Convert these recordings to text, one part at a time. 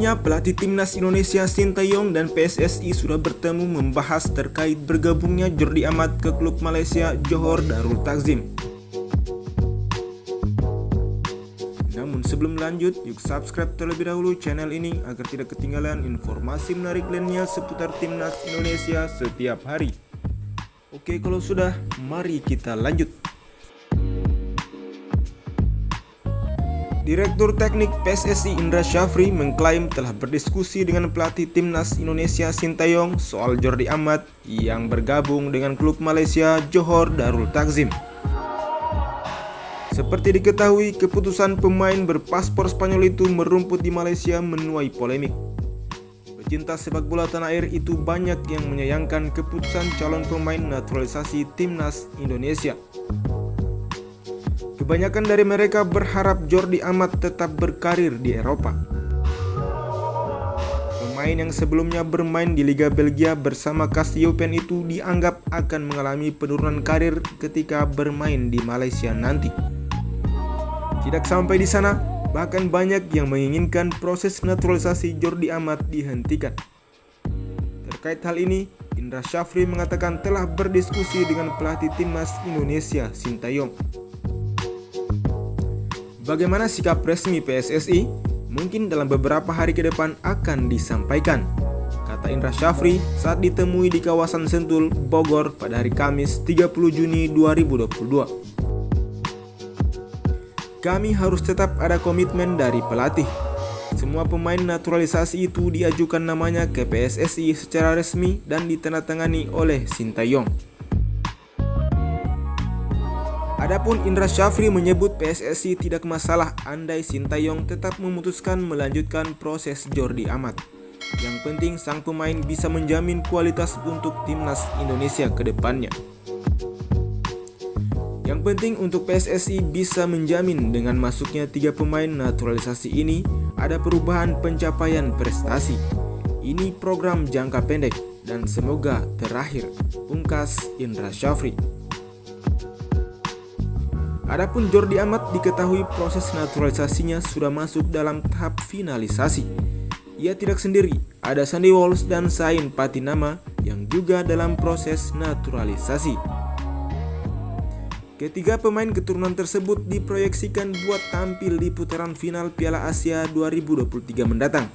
Sebelumnya, pelatih timnas Indonesia Sintayong dan PSSI sudah bertemu membahas terkait bergabungnya Jordi Amat ke klub Malaysia Johor Darul Takzim. Namun sebelum lanjut, yuk subscribe terlebih dahulu channel ini agar tidak ketinggalan informasi menarik lainnya seputar timnas Indonesia setiap hari. Oke, kalau sudah, mari kita lanjut. Direktur Teknik PSSI Indra Syafri mengklaim telah berdiskusi dengan pelatih timnas Indonesia Sintayong soal Jordi Amat yang bergabung dengan klub Malaysia Johor Darul Takzim. Seperti diketahui, keputusan pemain berpaspor Spanyol itu merumput di Malaysia menuai polemik. Pecinta sepak bola tanah air itu banyak yang menyayangkan keputusan calon pemain naturalisasi timnas Indonesia. Kebanyakan dari mereka berharap Jordi Amat tetap berkarir di Eropa. Pemain yang sebelumnya bermain di Liga Belgia bersama Cassiopeia itu dianggap akan mengalami penurunan karir ketika bermain di Malaysia nanti. Tidak sampai di sana, bahkan banyak yang menginginkan proses naturalisasi Jordi Amat dihentikan. Terkait hal ini, Indra Syafri mengatakan telah berdiskusi dengan pelatih timnas Indonesia Sintayong. Bagaimana sikap resmi PSSI? Mungkin dalam beberapa hari ke depan akan disampaikan, kata Indra Syafri saat ditemui di kawasan Sentul, Bogor pada hari Kamis 30 Juni 2022. Kami harus tetap ada komitmen dari pelatih. Semua pemain naturalisasi itu diajukan namanya ke PSSI secara resmi dan ditandatangani oleh Sintayong. Adapun Indra Syafri menyebut PSSI tidak masalah andai Sintayong tetap memutuskan melanjutkan proses Jordi Amat. Yang penting sang pemain bisa menjamin kualitas untuk timnas Indonesia ke depannya. Yang penting untuk PSSI bisa menjamin dengan masuknya 3 pemain naturalisasi ini ada perubahan pencapaian prestasi. Ini program jangka pendek dan semoga terakhir, pungkas Indra Syafri. Adapun Jordi Amat diketahui proses naturalisasinya sudah masuk dalam tahap finalisasi. Ia tidak sendiri, ada Sandy Walsh dan Zain Patinama yang juga dalam proses naturalisasi. Ketiga pemain keturunan tersebut diproyeksikan buat tampil di putaran final Piala Asia 2023 mendatang.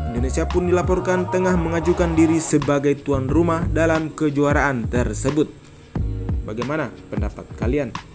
Indonesia pun dilaporkan tengah mengajukan diri sebagai tuan rumah dalam kejuaraan tersebut. Bagaimana pendapat kalian?